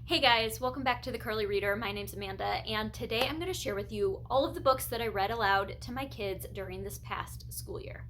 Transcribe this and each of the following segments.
Hey guys, welcome back to The Curly Reader. My name's Amanda, and today I'm going to share with you all of the books that I read aloud to my kids during this past school year.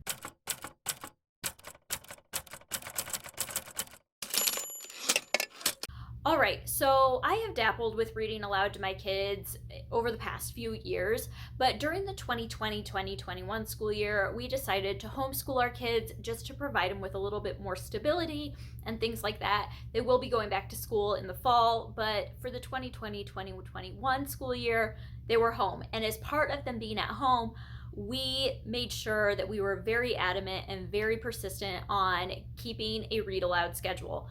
All right, so I have dabbled with reading aloud to my kids over the past few years, but during the 2020-2021 school year, we decided to homeschool our kids just to provide them with a little bit more stability and things like that. They will be going back to school in the fall, but for the 2020-2021 school year, they were home. And as part of them being at home, we made sure that we were very adamant and very persistent on keeping a read aloud schedule.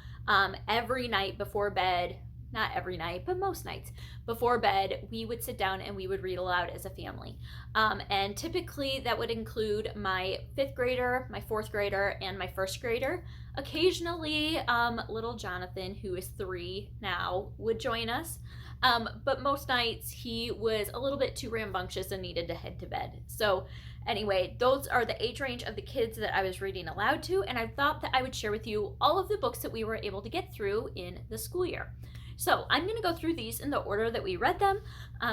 Every night before bed, not every night, but most nights before bed, we would sit down and we would read aloud as a family. And typically that would include my fifth grader, my fourth grader, and my first grader. Occasionally, little Jonathan, who is 3 now, would join us. But most nights he was a little bit too rambunctious and needed to head to bed. So anyway, those are the age range of the kids that I was reading aloud to, and I thought that I would share with you all of the books that we were able to get through in the school year. So I'm going to go through these in the order that we read them,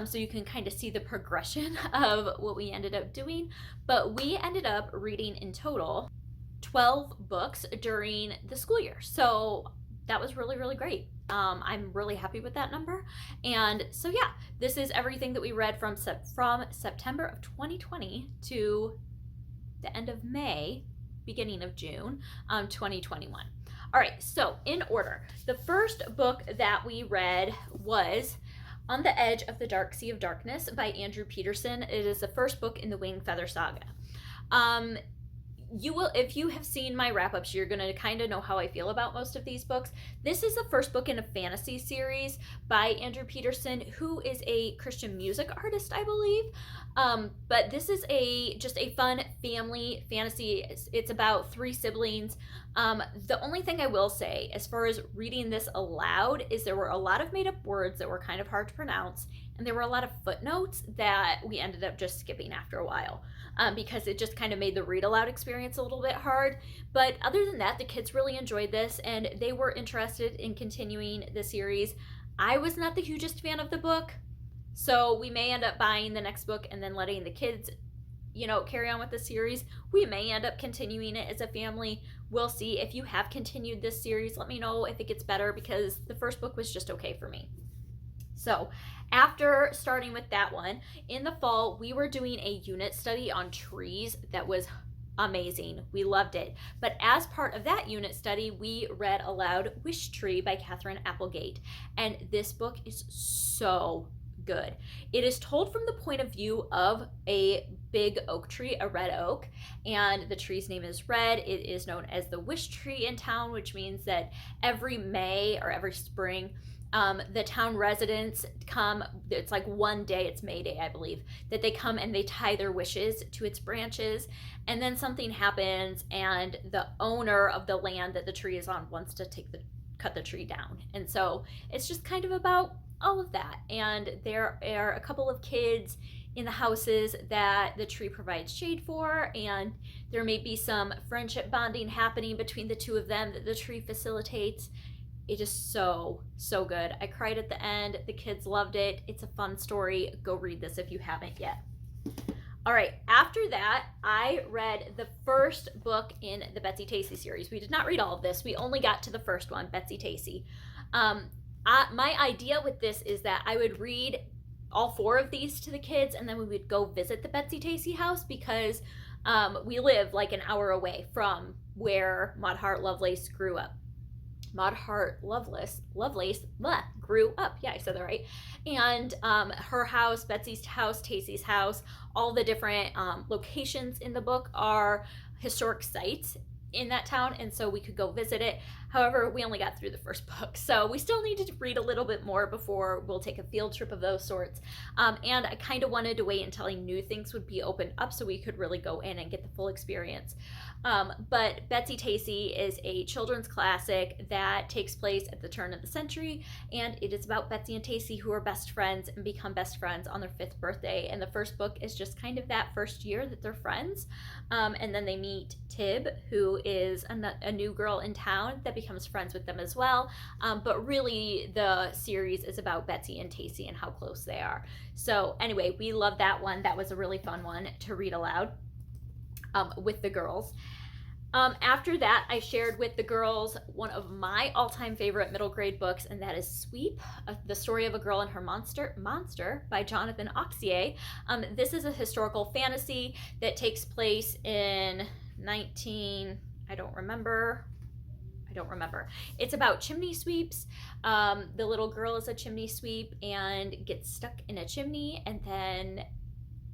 so you can kind of see the progression of what we ended up doing. But we ended up reading in total 12 books during the school year. So that was really, really great. I'm really happy with that number. And so yeah, this is everything that we read from September of 2020 to the end of May, beginning of June, 2021. All right, so in order, the first book that we read was On the Edge of the Dark Sea of Darkness by Andrew Peterson. It is the first book in the Wing Feather Saga. You will, if you have seen my wrap-ups, you're going to kind of know how I feel about most of these books. This is the first book in a fantasy series by Andrew Peterson, who is a Christian music artist, I believe. But this is just a fun family fantasy. It's about 3 siblings. The only thing I will say, as far as reading this aloud, is there were a lot of made-up words that were kind of hard to pronounce, and there were a lot of footnotes that we ended up just skipping after a while. Because it just kind of made the read aloud experience a little bit hard. But other than that, the kids really enjoyed this and they were interested in continuing the series. I was not the hugest fan of the book, so we may end up buying the next book and then letting the kids, carry on with the series. We may end up continuing it as a family. We'll see. If you have continued this series, let me know if it gets better, because the first book was just okay for me. So after starting with that one, in the fall, we were doing a unit study on trees that was amazing. We loved it. But as part of that unit study, we read aloud Wish Tree by Katherine Applegate. And this book is so good. It is told from the point of view of a big oak tree, a red oak, and the tree's name is Red. It is known as the Wish Tree in town, which means that every May or every spring, the town residents come. It's like one day, it's May Day, I believe, that they come and they tie their wishes to its branches, and then something happens and the owner of the land that the tree is on wants to cut the tree down. And so it's just kind of about all of that. And there are a couple of kids in the houses that the tree provides shade for, and there may be some friendship bonding happening between the two of them that the tree facilitates. It is so, so good. I cried at the end. The kids loved it. It's a fun story. Go read this if you haven't yet. All right, after that, I read the first book in the Betsy Tasty series. We did not read all of this. We only got to the first one, Betsy Tasty. My idea with this is that I would read all 4 of these to the kids, and then we would go visit the Betsy Tasty house, because we live like an hour away from where Maud Hart Lovelace grew up. Maud Hart Lovelace grew up. Yeah, I said that right. And her house, Betsy's house, Tasty's house, all the different locations in the book are historic sites in that town, and so we could go visit it. However, we only got through the first book, so we still need to read a little bit more before we'll take a field trip of those sorts. And I kind of wanted to wait until I knew things would be opened up so we could really go in and get the full experience. But Betsy Tasty is a children's classic that takes place at the turn of the century, and it is about Betsy and Tasty, who are best friends and become best friends on their 5th birthday. And the first book is just kind of that first year that they're friends. And then they meet Tib, who is a new girl in town that becomes friends with them as well. But really the series is about Betsy and Tasty and how close they are. So anyway, we love that one. That was a really fun one to read aloud with the girls. After that, I shared with the girls one of my all-time favorite middle grade books, and that is Sweep, The Story of a Girl and Her Monster by Jonathan Auxier. This is a historical fantasy that takes place in I don't remember. It's about chimney sweeps. The little girl is a chimney sweep and gets stuck in a chimney, and then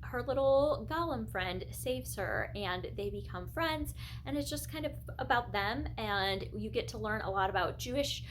her little golem friend saves her and they become friends, and it's just kind of about them, and you get to learn a lot about Jewish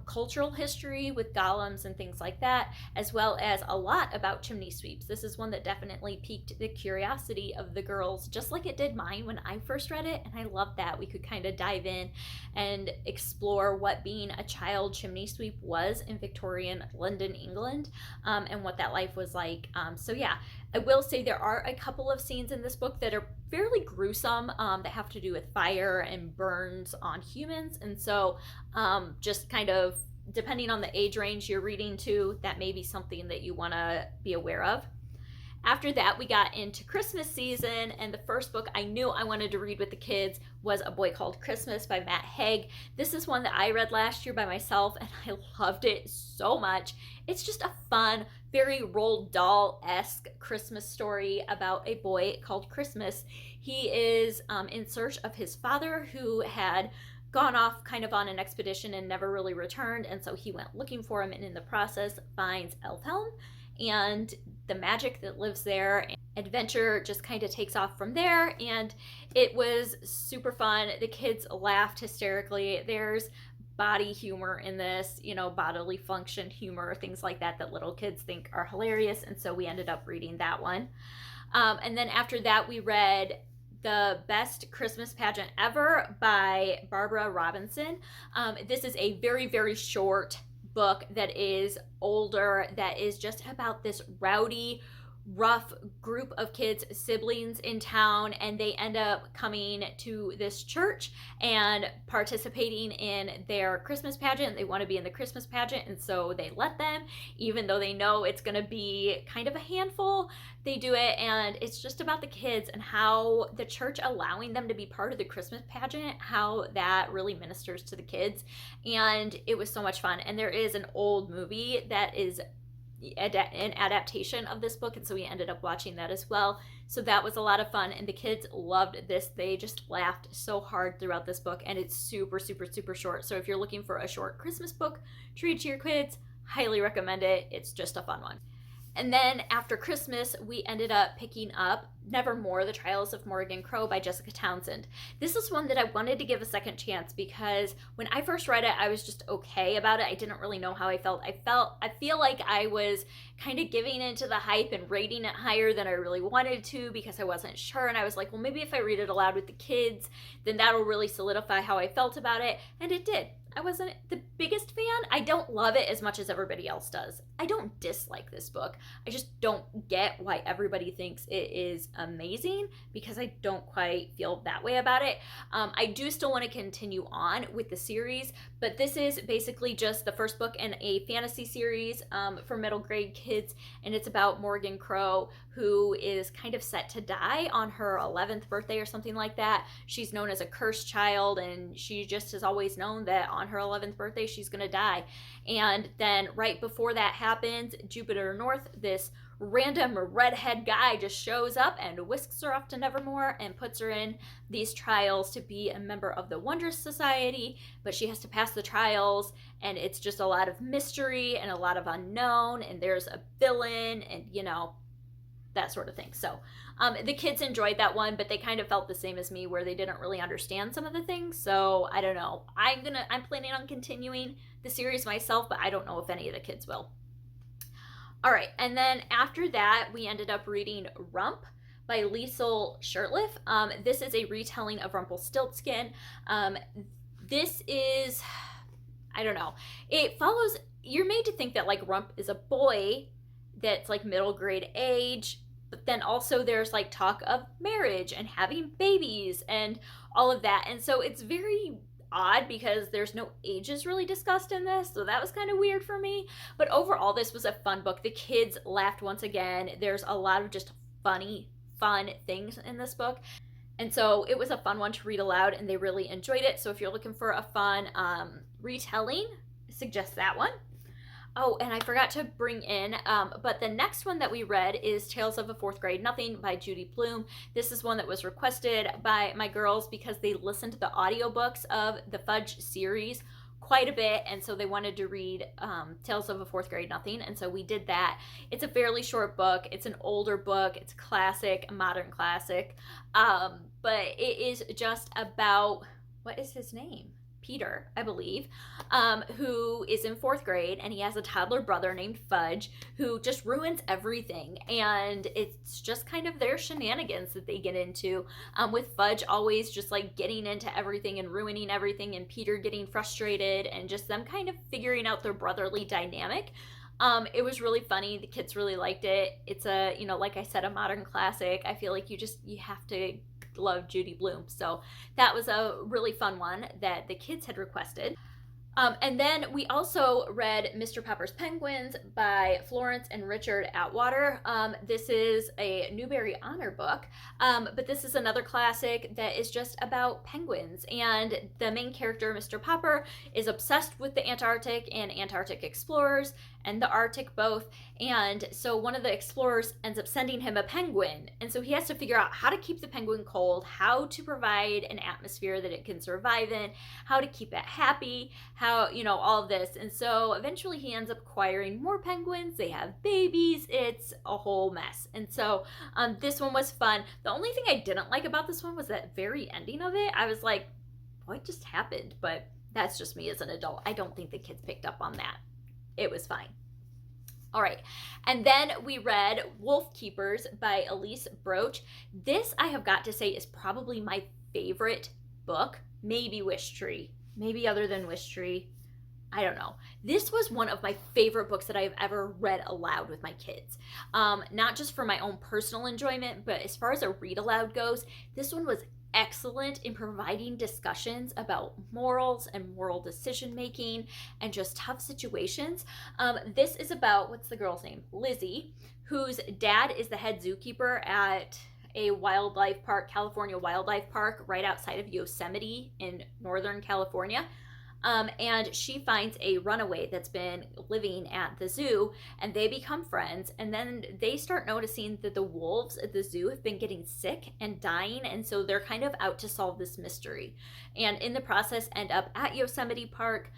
cultural history with golems and things like that, as well as a lot about chimney sweeps. This is one that definitely piqued the curiosity of the girls, just like it did mine when I first read it, and I loved that we could kind of dive in and explore what being a child chimney sweep was in Victorian London, England, and what that life was like. So yeah, I will say there are a couple of scenes in this book that are fairly gruesome, that have to do with fire and burns on humans, and so just kind of depending on the age range you're reading to, that may be something that you want to be aware of. After that, we got into Christmas season, and the first book I knew I wanted to read with the kids was A Boy Called Christmas by Matt Haig. This is one that I read last year by myself, and I loved it so much. It's just a fun, very Roald Dahl-esque Christmas story about a boy called Christmas. He is in search of his father, who had gone off kind of on an expedition and never really returned, and so he went looking for him, and in the process finds Elfhelm and the magic that lives there. Adventure just kind of takes off from there, and it was super fun. The kids laughed hysterically. There's body humor in this, bodily function humor, things like that little kids think are hilarious, and so we ended up reading that one. And then after that, we read The Best Christmas Pageant Ever by Barbara Robinson. This is a very, very short book that is older, that is just about this rowdy, rough group of kids, siblings in town, and they end up coming to this church and participating in their Christmas pageant. They want to be in the Christmas pageant, and so they let them, even though they know it's going to be kind of a handful. They do it, and it's just about the kids and how the church allowing them to be part of the Christmas pageant, how that really ministers to the kids, and it was so much fun. And there is an old movie that is an adaptation of this book, and so we ended up watching that as well. So that was a lot of fun, and the kids loved this. They just laughed so hard throughout this book, and it's super, super, super short. So if you're looking for a short Christmas book to read to your kids, highly recommend it. It's just a fun one. And then after Christmas, we ended up picking up Nevermore, The Trials of Morrigan Crow by Jessica Townsend. This is one that I wanted to give a second chance because when I first read it, I was just okay about it. I didn't really know how I felt. I feel like I was kind of giving into the hype and rating it higher than I really wanted to because I wasn't sure. And I was like, well, maybe if I read it aloud with the kids, then that'll really solidify how I felt about it. And it did. I wasn't the biggest fan. I don't love it as much as everybody else does. I don't dislike this book. I just don't get why everybody thinks it is amazing because I don't quite feel that way about it. I do still want to continue on with the series, but this is basically just the first book in a fantasy series for middle grade kids, and it's about Morrigan Crow, who is kind of set to die on her 11th birthday or something like that. She's known as a cursed child, and she just has always known that on her 11th birthday she's gonna die. And then right before that happens, Jupiter North, this random redhead guy, just shows up and whisks her off to Nevermore and puts her in these trials to be a member of the Wondrous Society, but she has to pass the trials, and it's just a lot of mystery and a lot of unknown, and there's a villain, and that sort of thing. So the kids enjoyed that one, but they kind of felt the same as me where they didn't really understand some of the things. So I don't know. I'm planning on continuing the series myself, but I don't know if any of the kids will. All right, and then after that, we ended up reading Rump by Liesl Shirtliff. This is a retelling of Rumpelstiltskin. This is, I don't know. It follows, you're made to think that like Rump is a boy that's like middle grade age, but then also there's like talk of marriage and having babies and all of that. And so it's very odd because there's no ages really discussed in this, so that was kind of weird for me. But overall, this was a fun book. The kids laughed once again. There's a lot of just fun things in this book. And so it was a fun one to read aloud, and they really enjoyed it. So if you're looking for a fun retelling, I suggest that one. Oh, and I forgot to bring in, but the next one that we read is Tales of a Fourth Grade Nothing by Judy Blume. This is one that was requested by my girls because they listened to the audiobooks of the Fudge series quite a bit, and so they wanted to read Tales of a Fourth Grade Nothing, and so we did that. It's a fairly short book. It's an older book. It's a classic, a modern classic, but it is just about, what is his name? Peter, I believe, who is in fourth grade, and he has a toddler brother named Fudge who just ruins everything. And it's just kind of their shenanigans that they get into, with Fudge always just like getting into everything and ruining everything, and Peter getting frustrated, and just them kind of figuring out their brotherly dynamic. It was really funny. The kids really liked it. It's a, like I said, a modern classic. I feel like you have to love Judy Blume. So that was a really fun one that the kids had requested. And then we also read Mr. Popper's Penguins by Florence and Richard Atwater. This is a Newbery Honor book, but this is another classic that is just about penguins. And the main character, Mr. Popper, is obsessed with the Antarctic and Antarctic explorers and the Arctic both. And so one of the explorers ends up sending him a penguin. And so he has to figure out how to keep the penguin cold, how to provide an atmosphere that it can survive in, how to keep it happy, how, all of this. And so eventually he ends up acquiring more penguins. They have babies. It's a whole mess. And so this one was fun. The only thing I didn't like about this one was that very ending of it. I was like, what just happened? But that's just me as an adult. I don't think the kids picked up on that. It was fine. All right. And then we read Wolf Keepers by Elise Broach. This, I have got to say, is probably my favorite book. Maybe Wish Tree. Maybe other than Wish Tree. I don't know. This was one of my favorite books that I've ever read aloud with my kids. Not just for my own personal enjoyment, but as far as a read aloud goes, this one was excellent in providing discussions about morals and moral decision making and just tough situations. This is about, what's the girl's name? Lizzie, whose dad is the head zookeeper at a wildlife park, California Wildlife Park, right outside of Yosemite in Northern California. And she finds a runaway that's been living at the zoo, and they become friends. And then they start noticing that the wolves at the zoo have been getting sick and dying, and so they're kind of out to solve this mystery. And in the process, end up at Yosemite Park.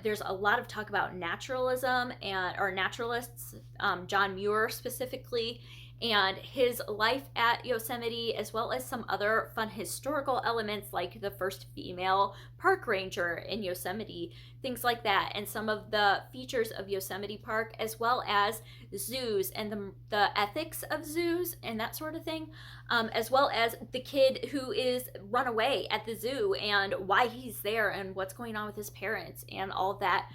There's a lot of talk about naturalism or naturalists, John Muir specifically, and his life at Yosemite, as well as some other fun historical elements like the first female park ranger in Yosemite, things like that, and some of the features of Yosemite Park, as well as zoos and the ethics of zoos and that sort of thing, as well as the kid who is run away at the zoo and why he's there and what's going on with his parents and all of that.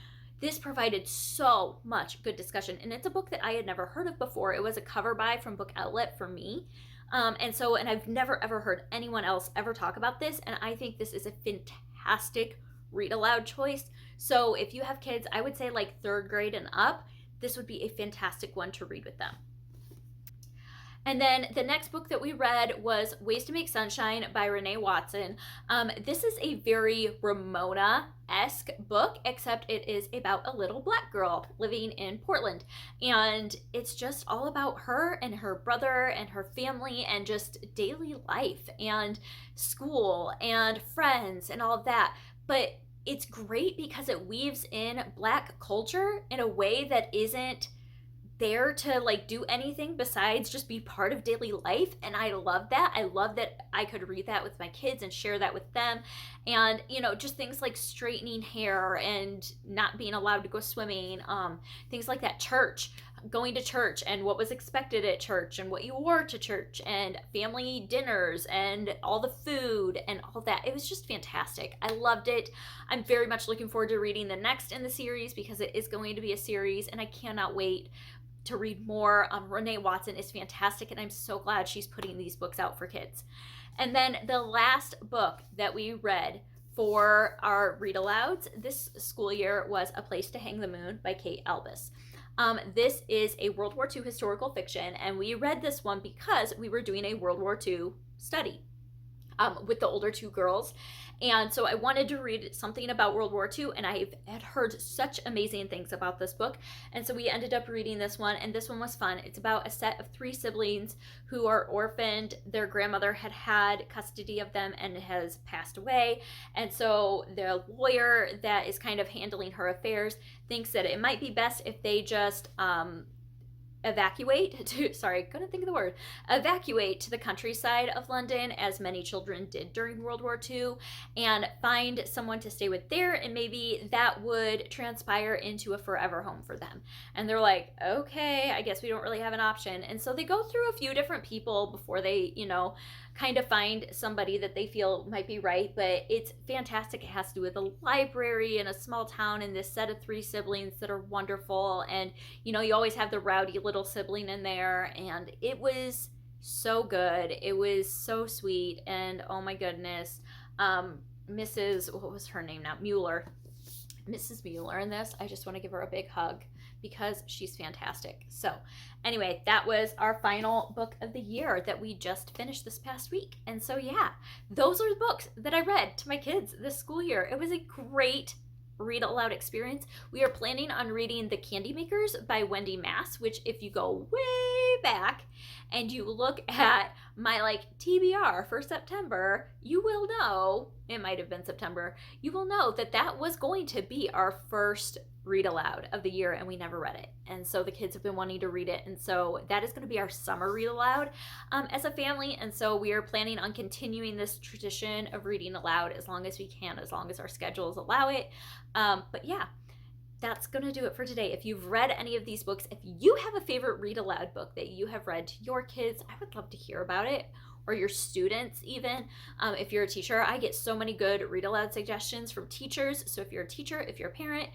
This provided so much good discussion, and it's a book that I had never heard of before. It was a cover buy from Book Outlet for me, and I've never ever heard anyone else ever talk about this, and I think this is a fantastic read aloud choice. So if you have kids, I would say like third grade and up, this would be a fantastic one to read with them. And then the next book that we read was Ways to Make Sunshine by Renee Watson. This is a very Ramona-esque book, except it is about a little black girl living in Portland. And it's just all about her and her brother and her family and just daily life and school and friends and all of that. But it's great because it weaves in black culture in a way that isn't there to like do anything besides just be part of daily life, and I love that. I love that I could read that with my kids and share that with them. And just things like straightening hair and not being allowed to go swimming, things like that, going to church and what was expected at church and what you wore to church, and family dinners and all the food and all that. It was just fantastic. I loved it. I'm very much looking forward to reading the next in the series because it is going to be a series, and I cannot wait to read more. Renee Watson is fantastic, and I'm so glad she's putting these books out for kids. And then the last book that we read for our read alouds this school year was A Place to Hang the Moon by Kate Albus. This is a World War II historical fiction, and we read this one because we were doing a World War II study with the older two girls. And so I wanted to read something about World War II, and I had heard such amazing things about this book. And so we ended up reading this one, and this one was fun. It's about a set of 3 siblings who are orphaned. Their grandmother had custody of them and has passed away. And so the lawyer that is kind of handling her affairs thinks that it might be best if they just evacuate to the countryside of London, as many children did during World War II, and find someone to stay with there, and maybe that would transpire into a forever home for them. And they're like, okay, I guess we don't really have an option. And so they go through a few different people before they, kind of find somebody that they feel might be right. But it's fantastic. It has to do with a library in a small town and this set of 3 siblings that are wonderful. And you always have the rowdy little sibling in there, and it was so good. It was so sweet. And oh my goodness, Mrs. what was her name now? Mrs. Mueller in this, I just want to give her a big hug because she's fantastic. So anyway, that was our final book of the year that we just finished this past week. And so yeah, those are the books that I read to my kids this school year. It was a great read aloud experience. We are planning on reading The Candy Makers by Wendy Mass, which if you go way back and you look at my TBR for September, you will know, it might have been September, you will know that that was going to be our first read aloud of the year, and we never read it. And so the kids have been wanting to read it, and so that is going to be our summer read aloud as a family. And so we are planning on continuing this tradition of reading aloud as long as we can, as long as our schedules allow it. But yeah, that's going to do it for today. If you've read any of these books, if you have a favorite read aloud book that you have read to your kids, I would love to hear about it. Or your students even. If you're a teacher, I get so many good read aloud suggestions from teachers. So if you're a teacher, if you're a parent,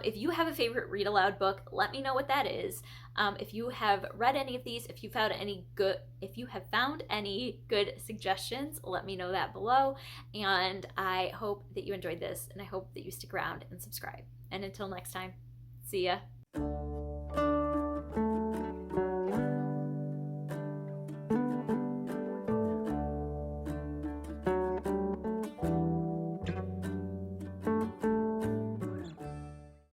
if you have a favorite read aloud book, let me know what that is. If you have read any of these, if you have found any good suggestions, let me know that below. And I hope that you enjoyed this, and I hope that you stick around and subscribe. And until next time, see ya.